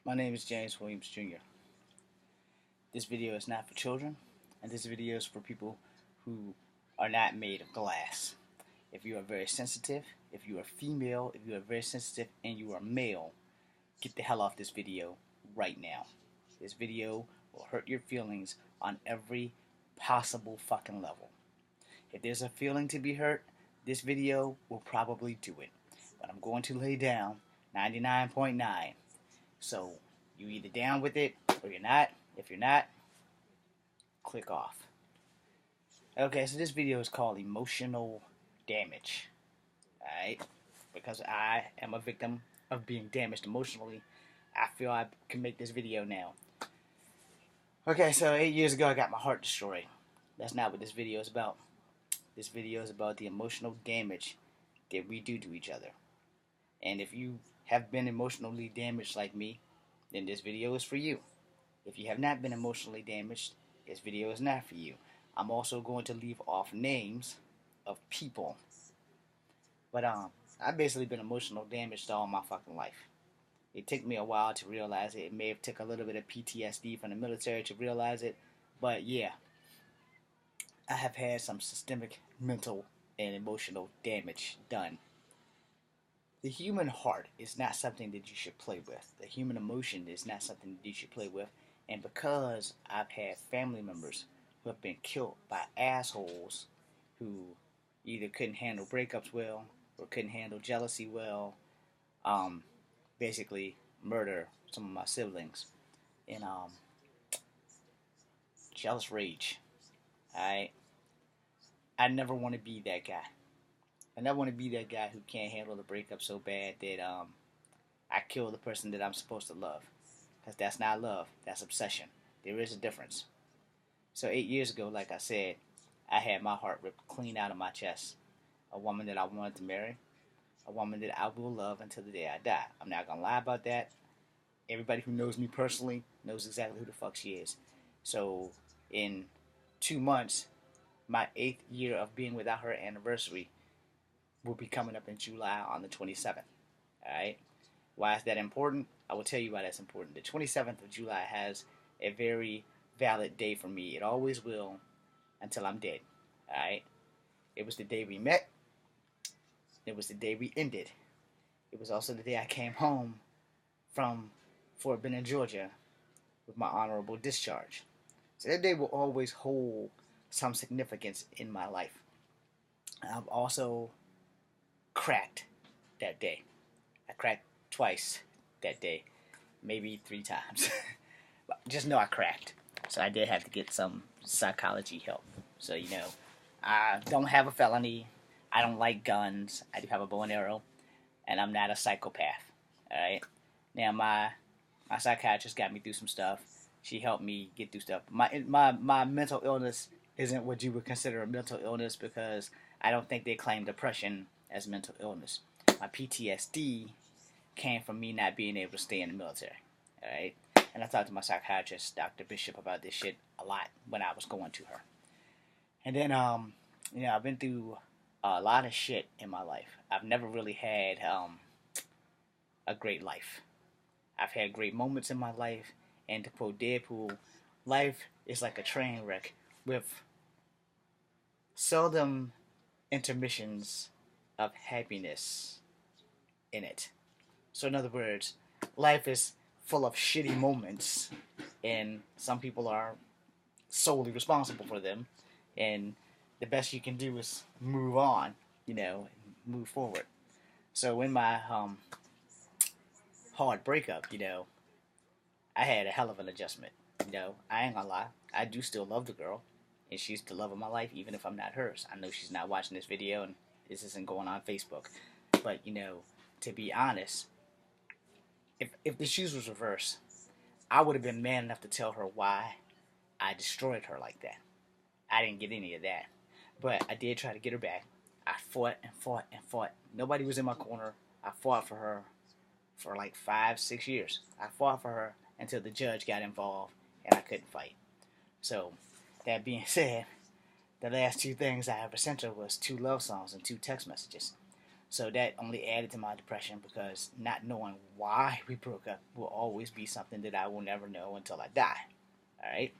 My name is James Williams Jr. This video is not for children, and this video is for people who are not made of glass. If you are very sensitive, if you are female, if you are very sensitive, and you are male, get the hell off this video right now. This video will hurt your feelings on every possible fucking level. If there's a feeling to be hurt, this video will probably do it. But I'm going to lay down 99.9. So you either down with it or you're not. If you're not, click off. Okay, so this video is called Emotional Damage. Alright? Because I am a victim of being damaged emotionally, I feel I can make this video now. Okay, so 8 years ago I got my heart destroyed. That's not what this video is about. This video is about the emotional damage that we do to each other. And if you have been emotionally damaged like me, then this video is for you. If you have not been emotionally damaged, this video is not for you. I'm also going to leave off names of people. But I've basically been emotional damaged all my fucking life. It took me a while to realize it. It may have took a little bit of PTSD from the military to realize it. But yeah, I have had some systemic mental and emotional damage done. The human heart is not something that you should play with. The human emotion is not something that you should play with. And because I've had family members who have been killed by assholes who either couldn't handle breakups well or couldn't handle jealousy well, basically murder some of my siblings in jealous rage. I never want to be that guy. I never want to be that guy who can't handle the breakup so bad that I kill the person that I'm supposed to love. Because that's not love. That's obsession. There is a difference. So 8 years ago, like I said, I had my heart ripped clean out of my chest. A woman that I wanted to marry. A woman that I will love until the day I die. I'm not going to lie about that. Everybody who knows me personally knows exactly who the fuck she is. So in 2 months, my 8th year of being without her anniversary will be coming up in July on the 27th. Alright? Why is that important? I will tell you why that's important. The 27th of July has a very valid day for me. It always will until I'm dead. Alright? It was the day we met. It was the day we ended. It was also the day I came home from Fort Benning, Georgia with my honorable discharge. So that day will always hold some significance in my life. I've also cracked that day. I cracked twice that day, maybe 3 times. But just know I cracked. So I did have to get some psychology help. So, you know, I don't have a felony. I don't like guns. I do have a bow and arrow. And I'm not a psychopath. Alright? Now, my psychiatrist got me through some stuff. She helped me get through stuff. My mental illness isn't what you would consider a mental illness because I don't think they claim depression as mental illness. My PTSD came from me not being able to stay in the military. Alright? And I talked to my psychiatrist, Dr. Bishop, about this shit a lot when I was going to her. And then, you know, I've been through a lot of shit in my life. I've never really had a great life. I've had great moments in my life, and to quote Deadpool, life is like a train wreck with seldom intermissions of happiness in it. So in other words, life is full of shitty moments, and some people are solely responsible for them, and the best you can do is move on, you know, and move forward. So in my hard breakup, you know, I had a hell of an adjustment. You know, I ain't gonna lie, I do still love the girl, and she's the love of my life, even if I'm not hers. I know she's not watching this video, and this isn't going on Facebook. But, you know, to be honest, if the shoes was reversed, I would have been man enough to tell her why I destroyed her like that. I didn't get any of that. But I did try to get her back. I fought and fought and fought. Nobody was in my corner. I fought for her for like 5-6 years. I fought for her until the judge got involved and I couldn't fight. So, that being said, the last 2 things I ever sent her was 2 love songs and 2 text messages. So that only added to my depression because not knowing why we broke up will always be something that I will never know until I die. Alright?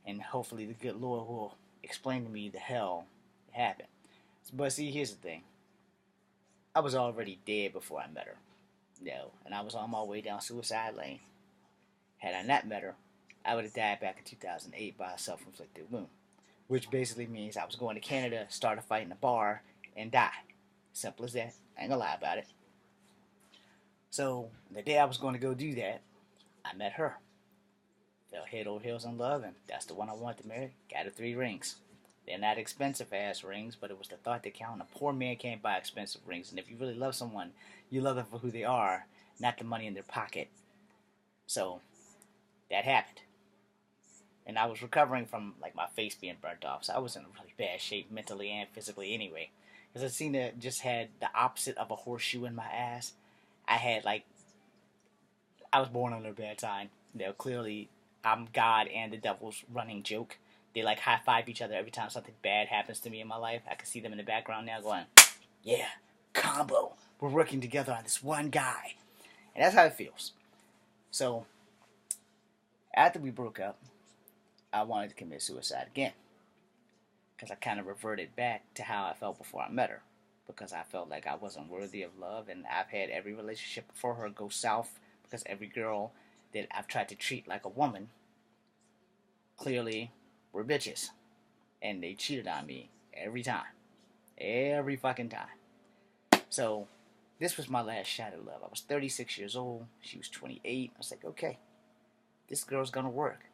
And hopefully the good Lord will explain to me the hell it happened. But see, here's the thing. I was already dead before I met her. And I was on my way down suicide lane. Had I not met her, I would have died back in 2008 by a self-inflicted wound. Which basically means I was going to Canada, start a fight in a bar, and die. Simple as that. I ain't gonna lie about it. So, the day I was going to go do that, I met her. Fell head over heels in love, and that's the one I wanted to marry. Got her 3 rings. They're not expensive ass rings, but it was the thought that counted. A poor man can't buy expensive rings, and if you really love someone, you love them for who they are, not the money in their pocket. So, that happened. And I was recovering from like my face being burnt off, so I was in really bad shape mentally and physically anyway. Because I seen that just had the opposite of a horseshoe in my ass. I was born under a bad time. Clearly I'm God and the devil's running joke. They like high five each other every time something bad happens to me in my life. I can see them in the background now going, yeah, combo. We're working together on this one guy. And that's how it feels. So, after we broke up, I wanted to commit suicide again. Because I kind of reverted back to how I felt before I met her. Because I felt like I wasn't worthy of love, and I've had every relationship before her go south. Because every girl that I've tried to treat like a woman clearly were bitches. And they cheated on me every time. Every fucking time. So, this was my last shot at love. I was 36 years old. She was 28. I was like, okay, this girl's gonna work.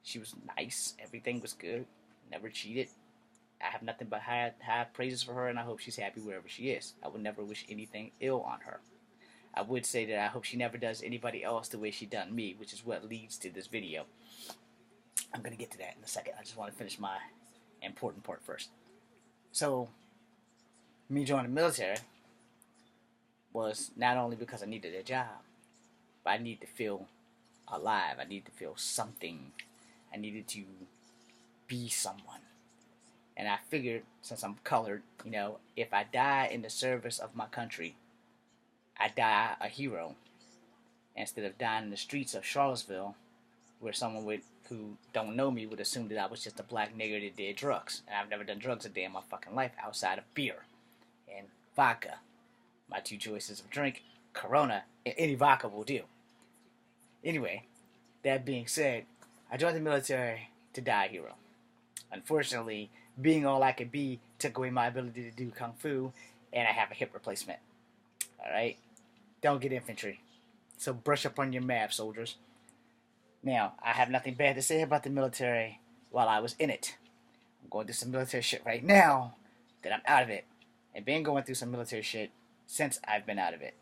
She was nice. Everything was good. Never cheated. I have nothing but high praises for her, and I hope she's happy wherever she is. I would never wish anything ill on her. I would say that I hope she never does anybody else the way she done me, which is what leads to this video. I'm going to get to that in a second. I just want to finish my important part first. So, me joining the military was not only because I needed a job, but I needed to feel alive. I needed to feel something. I needed to be someone. And I figured, since I'm colored, if I die in the service of my country, I die a hero. Instead of dying in the streets of Charlottesville, where someone who don't know me would assume that I was just a black nigger that did drugs. And I've never done drugs a day in my fucking life outside of beer and vodka. My 2 choices of drink, Corona, and any vodka will do. Anyway, that being said, I joined the military to die a hero. Unfortunately, being all I could be took away my ability to do kung fu, and I have a hip replacement. Alright? Don't get infantry. So brush up on your math, soldiers. Now, I have nothing bad to say about the military while I was in it. I'm going through some military shit right now that I'm out of it. And been going through some military shit since I've been out of it.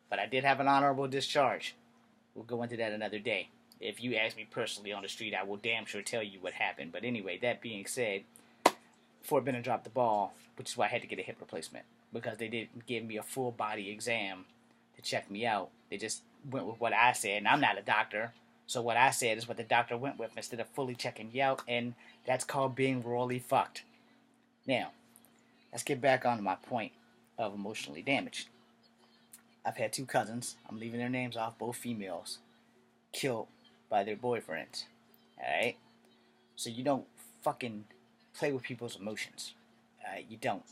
But I did have an honorable discharge. We'll go into that another day. If you ask me personally on the street, I will damn sure tell you what happened. But anyway, that being said, Fort Benning dropped the ball, which is why I had to get a hip replacement. Because they didn't give me a full body exam to check me out. They just went with what I said, and I'm not a doctor. So what I said is what the doctor went with instead of fully checking me out, and that's called being royally fucked. Now, let's get back on to my point of emotionally damaged. I've had 2 cousins, I'm leaving their names off, both females, killed by their boyfriends. Alright? So you don't fucking play with people's emotions. Alright? You don't.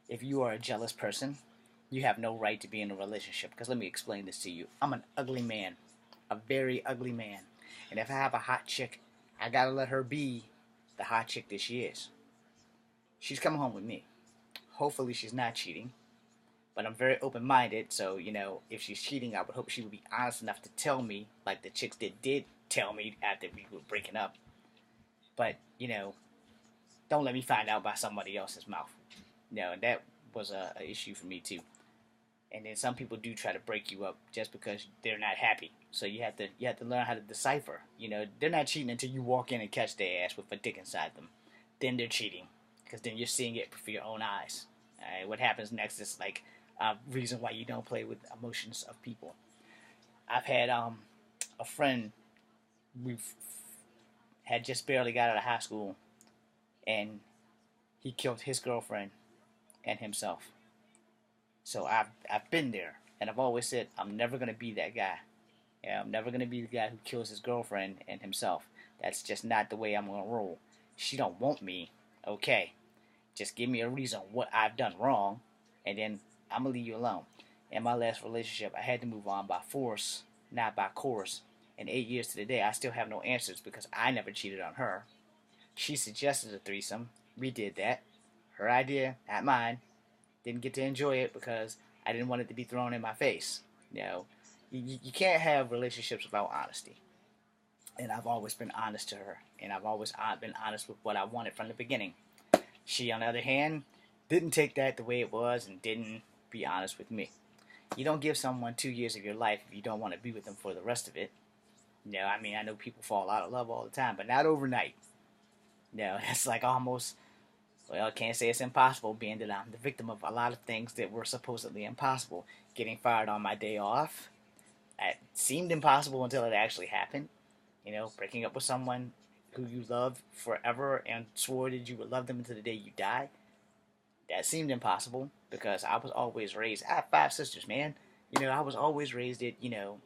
If you are a jealous person, you have no right to be in a relationship. Because let me explain this to you. I'm an ugly man. A very ugly man. And if I have a hot chick, I gotta let her be the hot chick that she is. She's coming home with me. Hopefully she's not cheating. But I'm very open-minded, so, if she's cheating, I would hope she would be honest enough to tell me, like the chicks that did tell me after we were breaking up. But, don't let me find out by somebody else's mouth. And that was a issue for me, too. And then some people do try to break you up just because they're not happy. So you have to learn how to decipher. They're not cheating until you walk in and catch their ass with a dick inside them. Then they're cheating, because then you're seeing it for your own eyes. Alright, what happens next is like a reason why you don't play with emotions of people. I've had a friend, we've had just barely got out of high school, and he killed his girlfriend and himself. So I've been there, and I've always said I'm never gonna be that guy. Yeah, I'm never gonna be the guy who kills his girlfriend and himself. That's just not the way I'm gonna roll. She don't want me. Okay, just give me a reason what I've done wrong, and then I'm gonna leave you alone. In my last relationship, I had to move on by force, not by course. In 8 years to the day, I still have no answers because I never cheated on her. She suggested a threesome. We did that. Her idea, not mine. Didn't get to enjoy it because I didn't want it to be thrown in my face. You know, you can't have relationships without honesty. And I've always been honest to her. And I've always been honest with what I wanted from the beginning. She, on the other hand, didn't take that the way it was and didn't be honest with me. You don't give someone 2 years of your life if you don't want to be with them for the rest of it. You know, I mean, I know people fall out of love all the time, but not overnight. You know, it's like almost, well, I can't say it's impossible, being that I'm the victim of a lot of things that were supposedly impossible. Getting fired on my day off, it seemed impossible until it actually happened. You know, breaking up with someone who you loved forever and swore that you would love them until the day you die. That seemed impossible because I was always raised. I have 5 sisters, man. You know, I was always raised that, you know,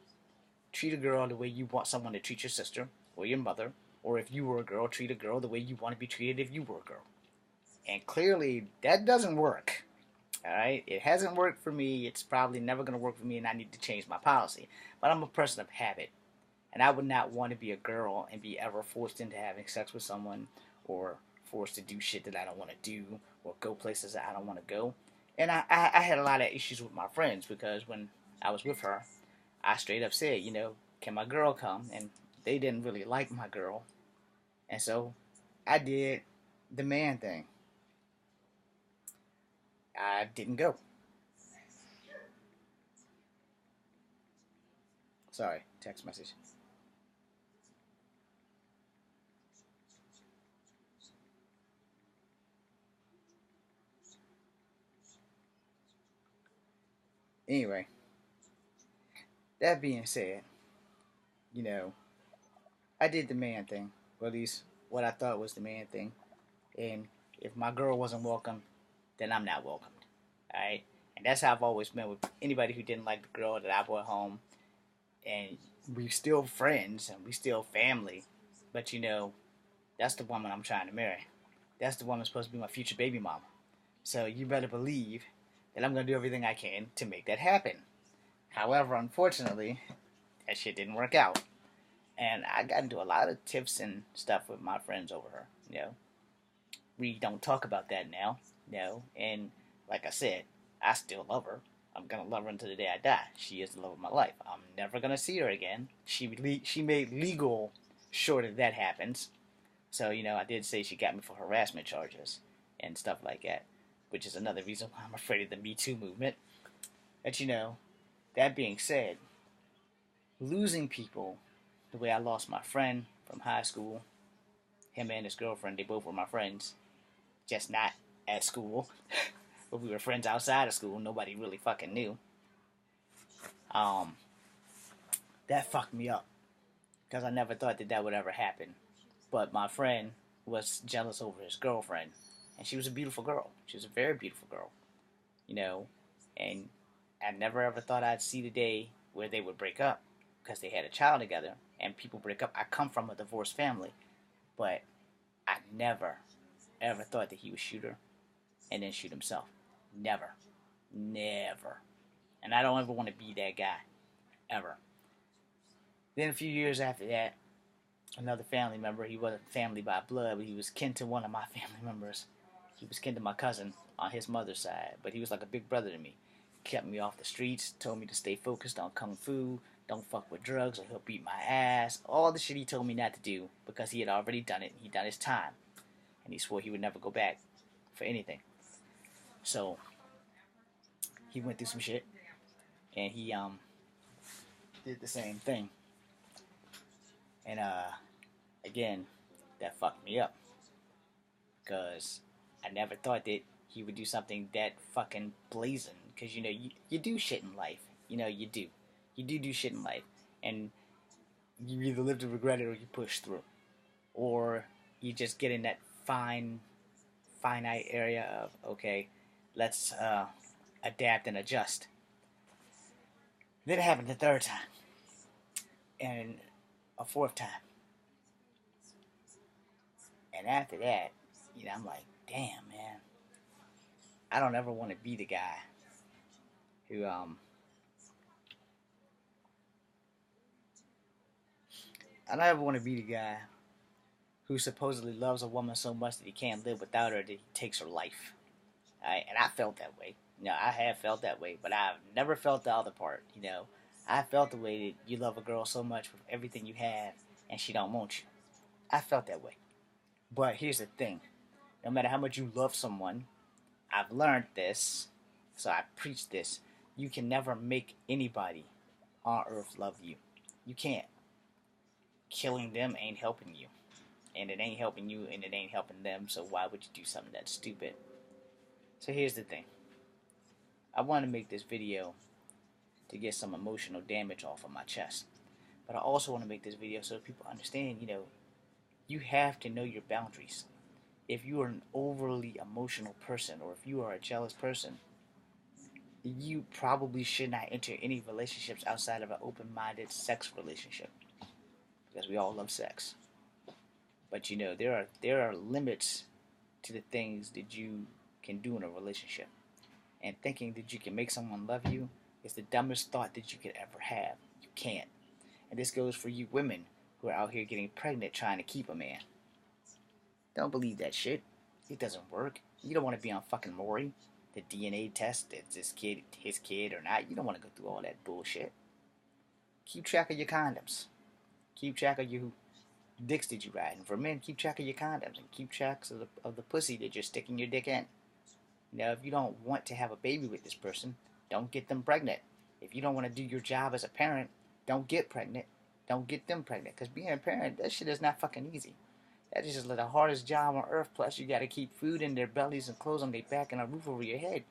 treat a girl the way you want someone to treat your sister or your mother. Or if you were a girl, treat a girl the way you want to be treated if you were a girl. And clearly, that doesn't work. Alright? It hasn't worked for me. It's probably never going to work for me, and I need to change my policy. But I'm a person of habit. And I would not want to be a girl and be ever forced into having sex with someone or forced to do shit that I don't want to do or go places that I don't want to go. And I had a lot of issues with my friends because when I was with her, I straight up said, you know, can my girl come? And they didn't really like my girl. And so I did the man thing. I didn't go. Sorry, text message. Anyway, that being said, you know, I did the man thing, or at least what I thought was the man thing. And if my girl wasn't welcome, then I'm not welcomed. Alright? And that's how I've always been with anybody who didn't like the girl that I brought home. And we still friends and we still family. But you know, that's the woman I'm trying to marry. That's the woman supposed to be my future baby mama. So you better believe that I'm gonna do everything I can to make that happen. However, unfortunately, that shit didn't work out. And I got into a lot of tiffs and stuff with my friends over her. You know, we don't talk about that now. You know, and like I said, I still love her. I'm gonna love her until the day I die. She is the love of my life. I'm never gonna see her again. She made legal sure that that happens. So you know, I did say she got me for harassment charges and stuff like that, which is another reason why I'm afraid of the Me Too movement. But you know, that being said, losing people the way I lost my friend from high school, him and his girlfriend, they both were my friends, just not at school. But we were friends outside of school. Nobody really fucking knew. Um, that fucked me up because I never thought that that would ever happen. But my friend was jealous over his girlfriend, and she was a beautiful girl. She was a very beautiful girl, you know. And I never ever thought I'd see the day where they would break up because they had a child together. And people break up. I come from a divorced family, but I never ever thought that he would shoot her and then shoot himself. Never. Never. And I don't ever want to be that guy. Ever. Then a few years after that, another family member, he wasn't family by blood, but he was kin to one of my family members. He was kin to my cousin on his mother's side, but he was like a big brother to me. Kept me off the streets, told me to stay focused on kung fu, don't fuck with drugs or he'll beat my ass. All the shit he told me not to do because he had already done it. He'd done his time. And he swore he would never go back for anything. So, he went through some shit. And he, did the same thing. And, again, that fucked me up. Because I never thought that he would do something that fucking blazing. Because, you know, you do shit in life. You know, you do. You do shit in life. And you either live to regret it or you push through. Or you just get in that finite area of, okay, let's adapt and adjust. Then it happened the third time, and a fourth time, and after that, I'm like, damn, man, I don't ever want to be the guy who I don't ever want to be the guy who supposedly loves a woman so much that he can't live without her that he takes her life. And I felt that way. I have felt that way, but I've never felt the other part. I felt the way that you love a girl so much with everything you have, and she don't want you. I felt that way. But here's the thing: no matter how much you love someone, I've learned this, so I preach this. You can never make anybody on earth love you. You can't. Killing them ain't helping you. And it ain't helping you, and it ain't helping them, so why would you do something that's stupid? So here's the thing. I want to make this video to get some emotional damage off of my chest. But I also want to make this video so people understand, you have to know your boundaries. If you are an overly emotional person, or if you are a jealous person, you probably should not enter any relationships outside of an open-minded sex relationship. Because we all love sex. But there are limits to the things that you can do in a relationship. And thinking that you can make someone love you is the dumbest thought that you could ever have. You can't. And this goes for you women who are out here getting pregnant trying to keep a man. Don't believe that shit. It doesn't work. You don't want to be on fucking Maury, the DNA test if this kid his kid or not. You don't want to go through all that bullshit. Keep track of your condoms. Keep track of your dicks that you ride. And for men, keep track of your condoms and keep track of the pussy that you're sticking your dick in. If you don't want to have a baby with this person, don't get them pregnant. If you don't want to do your job as a parent, don't get pregnant. Don't get them pregnant. Because being a parent, that shit is not fucking easy. That is just like the hardest job on earth. Plus, you got to keep food in their bellies and clothes on their back and a roof over your head.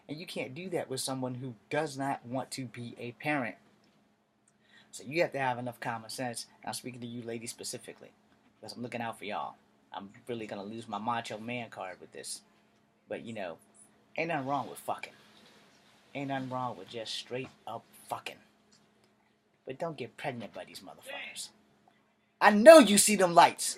And you can't do that with someone who does not want to be a parent. So you have to have enough common sense. And I'm speaking to you ladies specifically, because I'm looking out for y'all. I'm really going to lose my macho man card with this. But, ain't nothing wrong with fucking. Ain't nothing wrong with just straight up fucking. But don't get pregnant by these motherfuckers. I know you see them lights.